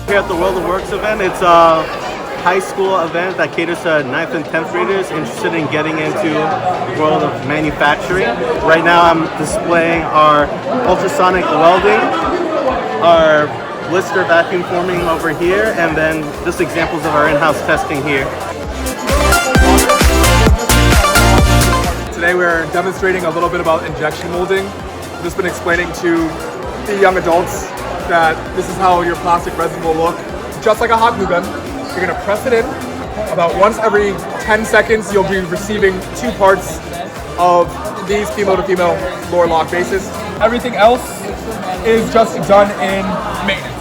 Here at the World of Works event, it's a high school event that caters to 9th and 10th graders interested in getting into the world of manufacturing. Right now I'm displaying our ultrasonic welding, our blister vacuum forming over here, and then just examples of our in-house testing here. Today we're demonstrating a little bit about injection molding. I've just been explaining to the young adults that this is how your plastic resin will look. Just like a hot glue gun, you're gonna press it in. About once every 10 seconds, you'll be receiving 2 parts of these female to female lower lock bases. Everything else is just done in maintenance.